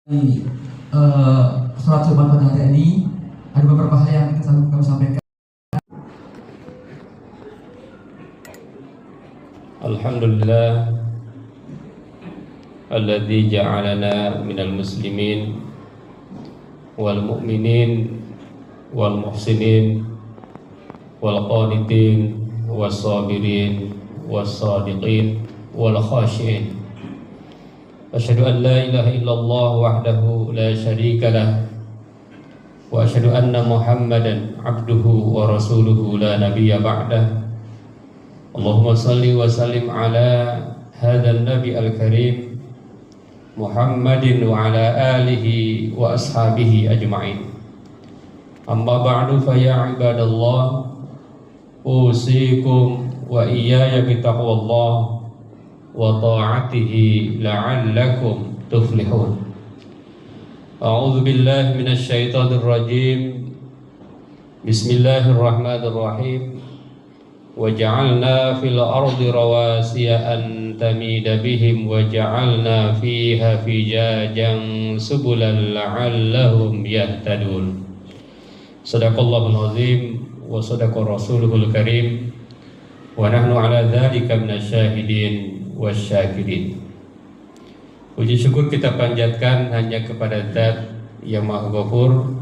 Di sholat Jumat pada hari ini ada beberapa hal yang ingin kami sampaikan. Alhamdulillah alladzi ja'alana minal muslimin wal mu'minin wal muhsinin wal qanitin was sabirin was sadiqin wal khashiin. Asyhadu an la ilaha illallah wahdahu la syarika lah wa asyhadu anna Muhammadan abduhu wa rasuluhu la nabiyya ba'dah. Allahumma salli wa sallim ala hadzal nabi al-karim Muhammadin wa ala alihi wa ashabihi ajma'in. Amma ba'du fa ya ibadallah, usikum wa iyaya bitaqwallah wa ta'atihi la'allakum tuflihun. A'udzu billahi minasy syaithanir rajim. Bismillahirrahmanirrahim. وَجَعَلْنَا فِي الْأَرْضِ رَوَاسِيَ أَن تَمِيدَ بِهِمْ وَجَعَلْنَا فِيهَا فِجَاجًا سُبُلًا لَعَلَّهُمْ يَهْتَدُونَ. Shadaqallahul azim wa shadaqa rasulul karim wa nahnu ala dzalika minasyahidin wasyakirin. Puji syukur kita panjatkan hanya kepada Zat yang Maha Ghafur,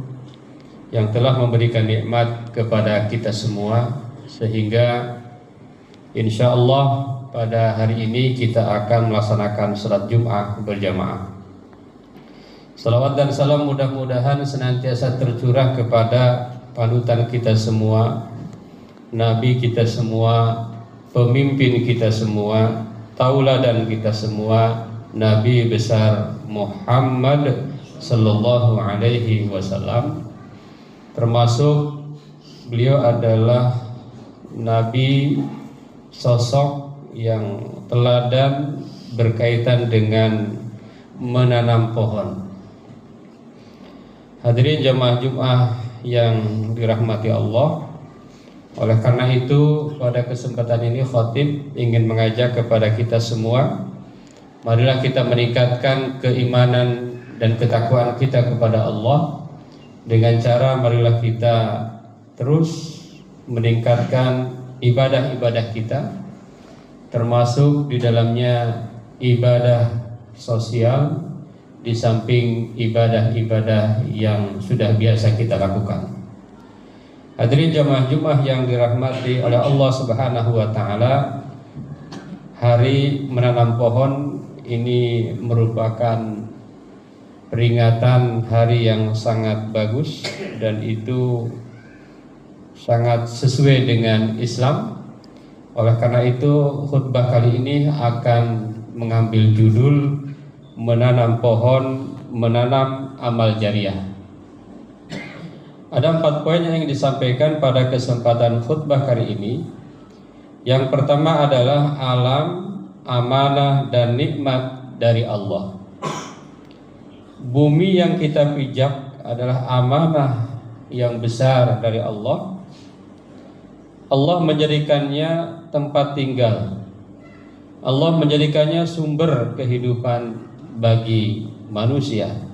yang telah memberikan nikmat kepada kita semua, sehingga insya Allah pada hari ini kita akan melaksanakan salat Jum'ah berjamaah. Salawat dan salam mudah-mudahan senantiasa tercurah kepada panutan kita semua, Nabi kita semua, pemimpin kita semua, tauladan kita semua, Nabi besar Muhammad sallallahu alaihi wasallam. Termasuk beliau adalah Nabi sosok yang teladan berkaitan dengan menanam pohon. Hadirin jamaah Jum'ah yang dirahmati Allah, oleh karena itu pada kesempatan ini khatib ingin mengajak kepada kita semua, marilah kita meningkatkan keimanan dan ketakwaan kita kepada Allah dengan cara marilah kita terus meningkatkan ibadah-ibadah kita, termasuk di dalamnya ibadah sosial di samping ibadah-ibadah yang sudah biasa kita lakukan. Hadirin jamaah Jum'ah yang dirahmati oleh Allah Subhanahu wa taala, hari menanam pohon ini merupakan peringatan hari yang sangat bagus, dan itu sangat sesuai dengan Islam. Oleh karena itu khutbah kali ini akan mengambil judul menanam pohon, menanam amal jariah. Ada 4 poin yang disampaikan pada kesempatan khutbah kali ini. Yang pertama adalah alam, amanah dan nikmat dari Allah. Bumi yang kita pijak adalah amanah yang besar dari Allah. Allah menjadikannya tempat tinggal. Allah menjadikannya sumber kehidupan bagi manusia.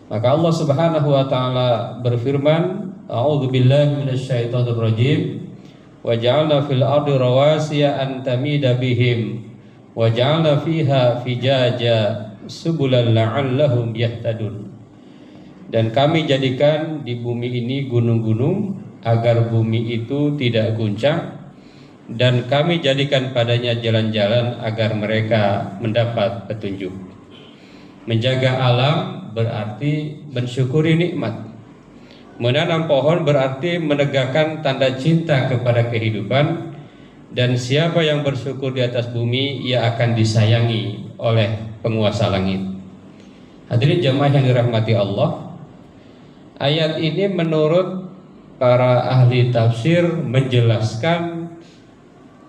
Maka Allah Subhanahu wa taala berfirman, A'udzu billahi minasyaitonir rajim. Wa ja'alna fil ardi rawasiya an tamida bihim wa ja'alna fiha fijaja subulan la'allahum yahtadun. Dan kami jadikan di bumi ini gunung-gunung agar bumi itu tidak guncang, dan kami jadikan padanya jalan-jalan agar mereka mendapat petunjuk. Menjaga alam berarti mensyukuri nikmat. Menanam pohon berarti menegakkan tanda cinta kepada kehidupan, dan siapa yang bersyukur di atas bumi, ia akan disayangi oleh penguasa langit. Hadirin jamaah yang dirahmati Allah, ayat ini menurut para ahli tafsir menjelaskan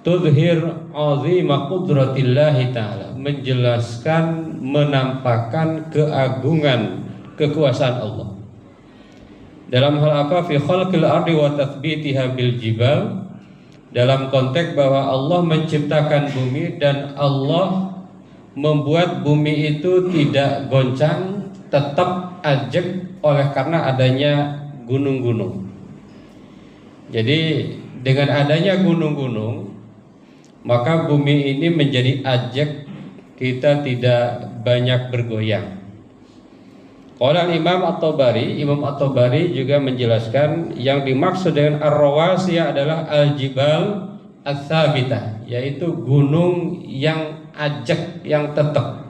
tudhir azima qudratillahi ta'ala, menjelaskan, menampakkan keagungan kekuasaan Allah. Dalam hal apa? Fi khalqil ardi wa tathbitiha bil jibal, dalam konteks bahwa Allah menciptakan bumi dan Allah membuat bumi itu tidak goncang tetap ajeg oleh karena adanya gunung-gunung. Jadi dengan adanya gunung-gunung, maka bumi ini menjadi ajeg, kita tidak banyak bergoyang. Qala Imam At-Tabari juga menjelaskan yang dimaksud dengan ar-rawasiyah adalah al-jibal ats-tsabitah, yaitu gunung yang ajeg, yang tetap.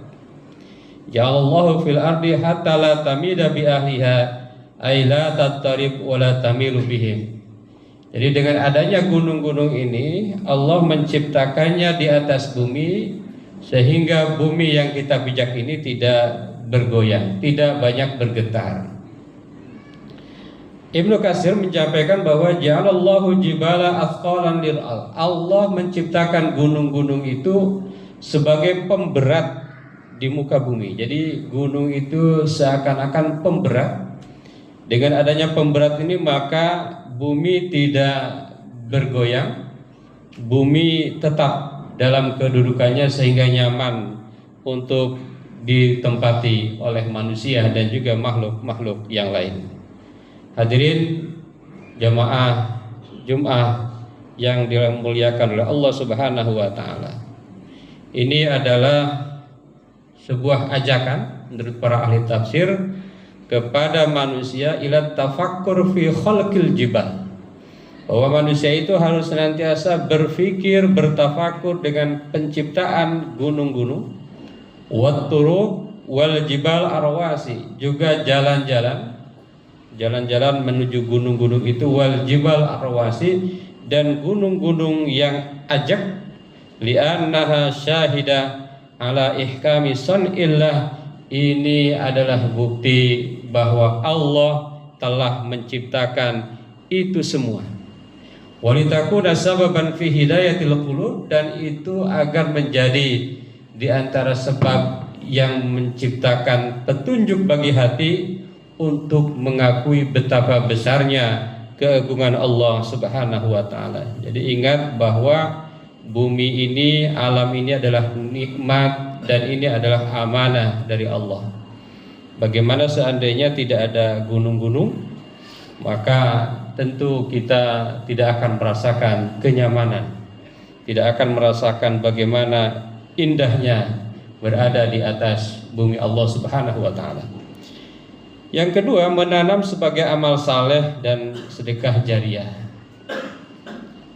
Ja'alallahu fil ardi hatta la tamida bi ahliha ay la tattarib wa la tamilu bihim. Jadi dengan adanya gunung-gunung ini, Allah menciptakannya di atas bumi sehingga bumi yang kita pijak ini tidak bergoyang, tidak banyak bergetar. Ibnu Katsir menyampaikan bahwa ja'alallahu jibala athqalan lil ard. Allah menciptakan gunung-gunung itu sebagai pemberat di muka bumi. Jadi gunung itu seakan-akan pemberat. Dengan adanya pemberat ini maka bumi tidak bergoyang, bumi tetap dalam kedudukannya sehingga nyaman untuk ditempati oleh manusia dan juga makhluk-makhluk yang lain. Hadirin jamaah Jum'ah yang dimuliakan oleh Allah Subhanahu wa taala. Ini adalah sebuah ajakan menurut para ahli tafsir kepada manusia ila tafakkur fi khalqil jibal, bahwa manusia itu harus senantiasa berfikir, bertafakur dengan penciptaan gunung-gunung, wat turuq wal jibal arwasi, juga jalan-jalan menuju gunung-gunung itu, wal jibal arwasi, dan gunung-gunung yang ajak, li'annaha syahida ala ihkami sun'illah. Ini adalah bukti bahwa Allah telah menciptakan itu semua. Walitakuna sababan fi hidayatil qulub, dan itu agar menjadi di antara sebab yang menciptakan petunjuk bagi hati untuk mengakui betapa besarnya keagungan Allah Subhanahu wa taala. Jadi ingat bahwa bumi ini, alam ini adalah nikmat dan ini adalah amanah dari Allah. Bagaimana seandainya tidak ada gunung-gunung, maka tentu kita tidak akan merasakan kenyamanan, tidak akan merasakan bagaimana indahnya berada di atas bumi Allah Subhanahu wa taala. Yang kedua, menanam sebagai amal saleh dan sedekah jariah.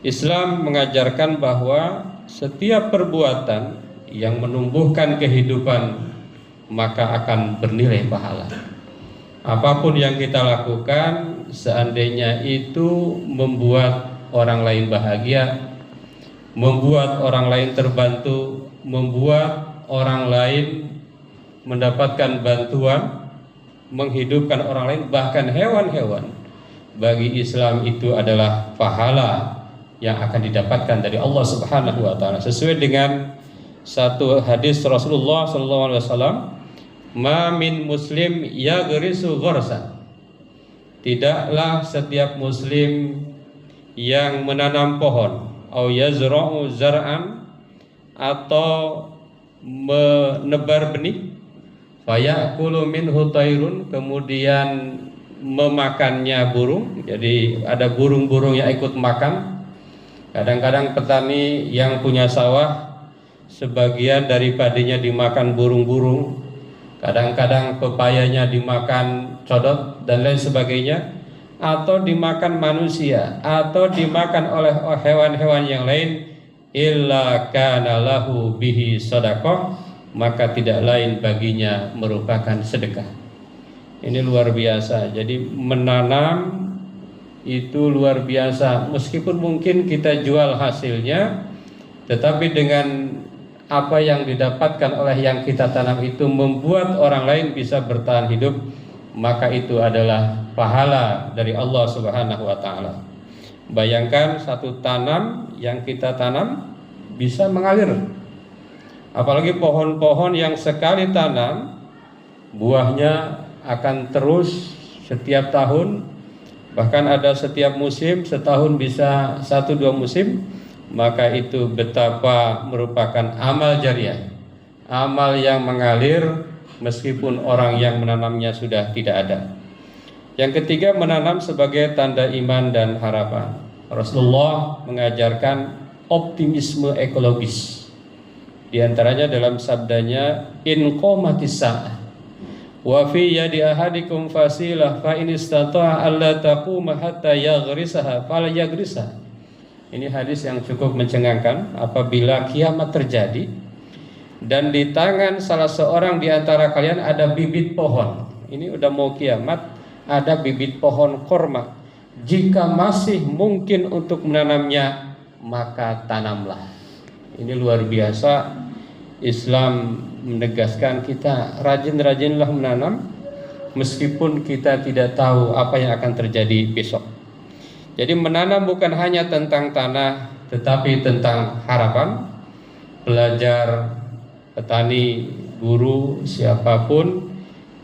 Islam mengajarkan bahwa setiap perbuatan yang menumbuhkan kehidupan maka akan bernilai pahala. Apapun yang kita lakukan, seandainya itu membuat orang lain bahagia, membuat orang lain terbantu, membuat orang lain mendapatkan bantuan, menghidupkan orang lain, bahkan hewan-hewan, bagi Islam itu adalah pahala yang akan didapatkan dari Allah Subhanahu wa taala. Sesuai dengan satu hadis Rasulullah sallallahu alaihi wasallam, "Ma min muslim yaghrisu gharsan." Tidaklah setiap muslim yang menanam pohon, au yazra'u zar'an, atau menebar benih, fayaqulu minhu tairun, kemudian memakannya burung. Jadi ada burung-burung yang ikut makan. Kadang-kadang petani yang punya sawah, sebagian dari padinya dimakan burung-burung, kadang-kadang pepayanya dimakan codot dan lain sebagainya, atau dimakan manusia, atau dimakan oleh hewan-hewan yang lain, illa kana lahu bihi shadaqah, maka tidak lain baginya merupakan sedekah. Ini luar biasa. Jadi menanam itu luar biasa. Meskipun mungkin kita jual hasilnya, tetapi dengan apa yang didapatkan oleh yang kita tanam itu membuat orang lain bisa bertahan hidup, maka itu adalah pahala dari Allah Subhanahu wa taala. Bayangkan satu tanam yang kita tanam bisa mengalir. Apalagi pohon-pohon yang sekali tanam buahnya akan terus setiap tahun, bahkan ada setiap musim, setahun bisa 1-2 musim. Maka itu betapa merupakan amal jariah, amal yang mengalir, meskipun orang yang menanamnya sudah tidak ada. Yang ketiga, menanam sebagai tanda iman dan harapan. Rasulullah mengajarkan optimisme ekologis. Di antaranya dalam sabdanya, in qomatis sa'ah wa fi yadi ahadikum fasilah fa in istata'a alla taquma hatta yaghrisaha fala yaghrisaha. Ini hadis yang cukup mencengangkan. Apabila kiamat terjadi dan di tangan salah seorang di antara kalian ada bibit pohon, ini udah mau kiamat, ada bibit pohon korma, jika masih mungkin untuk menanamnya, maka tanamlah. Ini luar biasa. Islam menegaskan kita rajin-rajinlah menanam, meskipun kita tidak tahu apa yang akan terjadi besok. Jadi menanam bukan hanya tentang tanah, tetapi tentang harapan. Pelajar, petani, guru, siapapun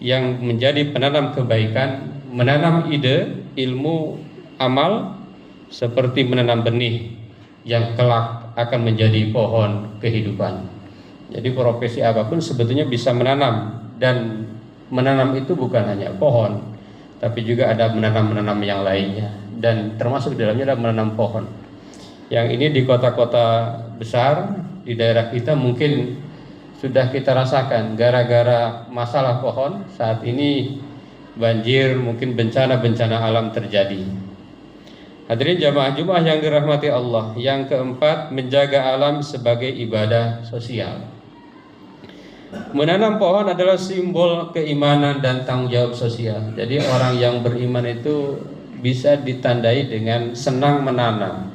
yang menjadi penanam kebaikan, menanam ide, ilmu, amal, seperti menanam benih yang kelak akan menjadi pohon kehidupan. Jadi profesi apapun sebetulnya bisa menanam, dan menanam itu bukan hanya pohon, tapi juga ada menanam-menanam yang lainnya, dan termasuk di dalamnya adalah menanam pohon. Yang ini di kota-kota besar di daerah kita mungkin sudah kita rasakan gara-gara masalah pohon. Saat ini banjir, mungkin bencana-bencana alam terjadi. Hadirin jamaah Jumat yang dirahmati Allah. Yang keempat, menjaga alam sebagai ibadah sosial. Menanam pohon adalah simbol keimanan dan tanggung jawab sosial. Jadi orang yang beriman itu bisa ditandai dengan senang menanam,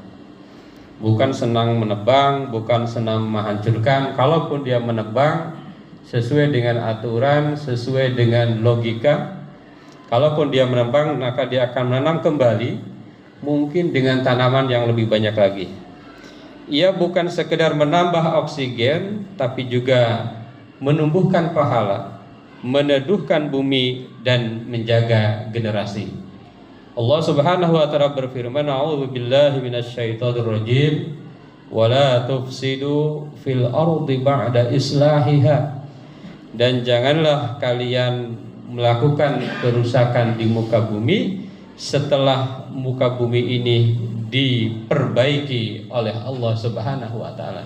bukan senang menebang, bukan senang menghancurkan. Kalaupun dia menebang sesuai dengan aturan, sesuai dengan logika, kalaupun dia menebang, maka dia akan menanam kembali, mungkin dengan tanaman yang lebih banyak lagi. Ia bukan sekedar menambah oksigen, tapi juga menumbuhkan pahala, meneduhkan bumi, dan menjaga generasi. Allah Subhanahu wa taala berfirman, a'udzu billahi minasyaitonir rajim, wa la tufsidu fil ardi ba'da islahiha. Dan janganlah kalian melakukan kerusakan di muka bumi setelah muka bumi ini diperbaiki oleh Allah Subhanahu wa taala.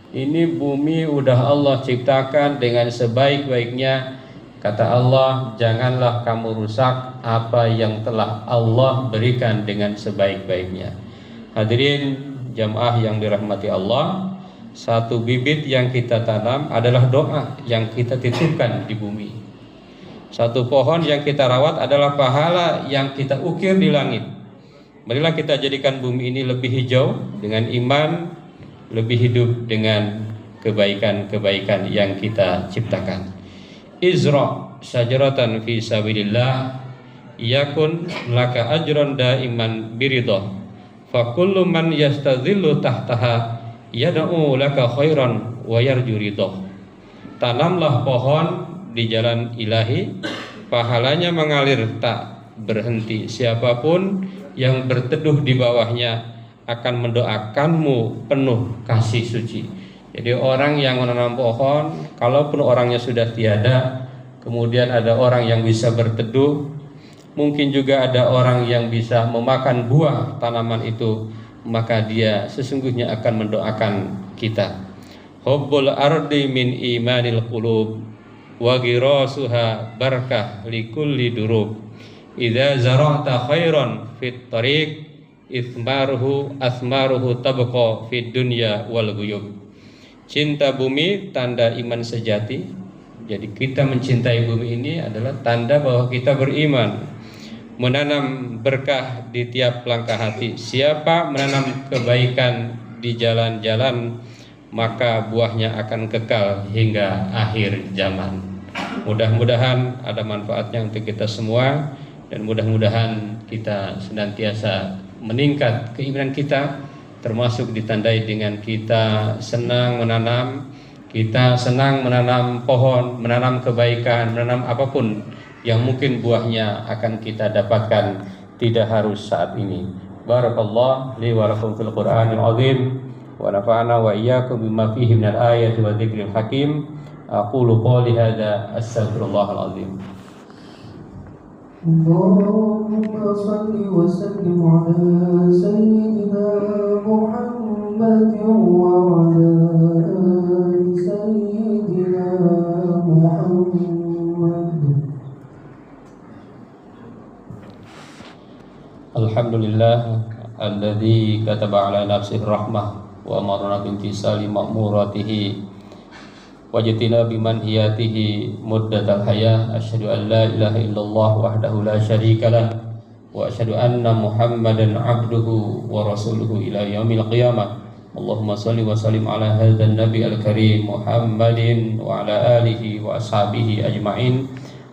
Ini bumi udah Allah ciptakan dengan sebaik-baiknya. Kata Allah, janganlah kamu rusak apa yang telah Allah berikan dengan sebaik-baiknya. Hadirin jamaah yang dirahmati Allah, satu bibit yang kita tanam adalah doa yang kita titipkan di bumi. Satu pohon yang kita rawat adalah pahala yang kita ukir di langit. Marilah kita jadikan bumi ini lebih hijau dengan iman, lebih hidup dengan kebaikan-kebaikan yang kita ciptakan. Izra syajaratan fi sabilillah yakun laka ajran daiman biridha fa kullu man yastazillu tahtaha yad'u laka khairan wa yarju ridha. Tanamlah pohon di jalan ilahi, pahalanya mengalir tak berhenti. Siapapun yang berteduh di bawahnya akan mendoakanmu penuh kasih suci. Jadi orang yang menanam pohon, kalaupun orangnya sudah tiada, kemudian ada orang yang bisa berteduh, mungkin juga ada orang yang bisa memakan buah tanaman itu, maka dia sesungguhnya akan mendoakan kita. Hubbul ardi min imanil qulub wa ghirasuha barakah likulli durub. Idza zara'ta khairan fit tariq asmaruhu tabqa fid dunya wal ghuyub. Cinta bumi tanda iman sejati. Jadi kita mencintai bumi ini adalah tanda bahwa kita beriman. Menanam berkah di tiap langkah hati. Siapa menanam kebaikan di jalan-jalan, maka buahnya akan kekal hingga akhir zaman. Mudah-mudahan ada manfaatnya untuk kita semua, dan mudah-mudahan kita senantiasa meningkat keimanan kita, termasuk ditandai dengan kita senang menanam, kita senang menanam pohon, menanam kebaikan, menanam apapun yang mungkin buahnya akan kita dapatkan, tidak harus saat ini. Barakallahu li wa lakum fil Qur'anil azim wa nafa'ana wa iyyakum bima fihi minal ayati wa dzikril hakim Aqulu qouli hadza astaghfirullahal azim. اللهم صل وسلم على سيدنا محمد وعلى آل سيدنا محمد. Alhamdulillah alladzi kataba ala nafsihi rahmah wa amarna bintisali ma'muratihi wajtina bimanhiyatihi muddatal hayah. Asyhadu an la ilaha illallah wahdahu la syarikalah wa asyhadu anna muhammadan abduhu wa rasuluhu ila yaumil qiyamah. Allahumma salli wa sallim ala hadzal nabi al-karim Muhammadin wa ala alihi wa ashabihi ajma'in.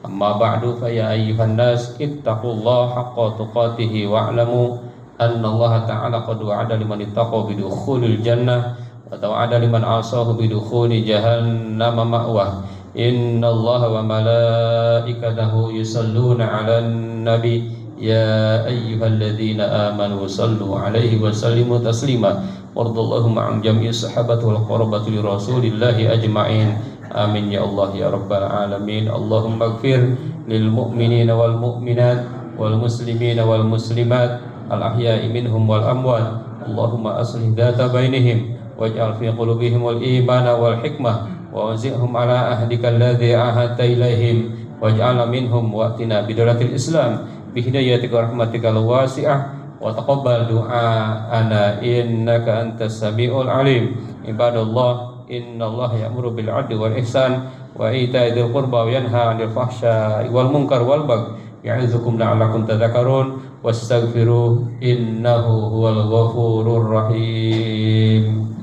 Amma ba'du, fa ya ayyuhan nas ittaqullaha haqqa tuqatih wa'lamu anna Allah ta'ala qad wa'ada liman ittaqa bidukhulil jannah wa tawa'ada liman 'asahu bidukhuli jahannama ma'wah. Innallaha wa malaikatahu yusalluna 'alan nabi ya ayyuhalladzina amanu sallu 'alaihi wa sallimu taslima. Wardallahu ma'an jami'i sahabati wal qarabati li rasulillahi ajma'in. Amin ya Allah ya rabbal alamin. Allahumma ighfir lil mu'minina wal mu'minat wal muslimina wal muslimat al ahya'i minhum wal amwat. Allahumma aslih dhata bainihim waj'al fi qulubihim wal imana wal hikmah wa wazihum ala ahdika alladhi ahadta ilaihim waj'al minhum wa'tina bidaratil islam bihidayatika rahmatika wasi'ah wa taqabbal du'ana innaka antas samiul alim. Ibadallah, innallaha ya'muru bil 'adli wal ihsan wa ita'i dzil qurba wa yanha 'anil fahsya'i wal munkar wal baghi ya'izukum la'allakum tadhakkarun wastaghfiruhu innahu huwal ghafurur rahim.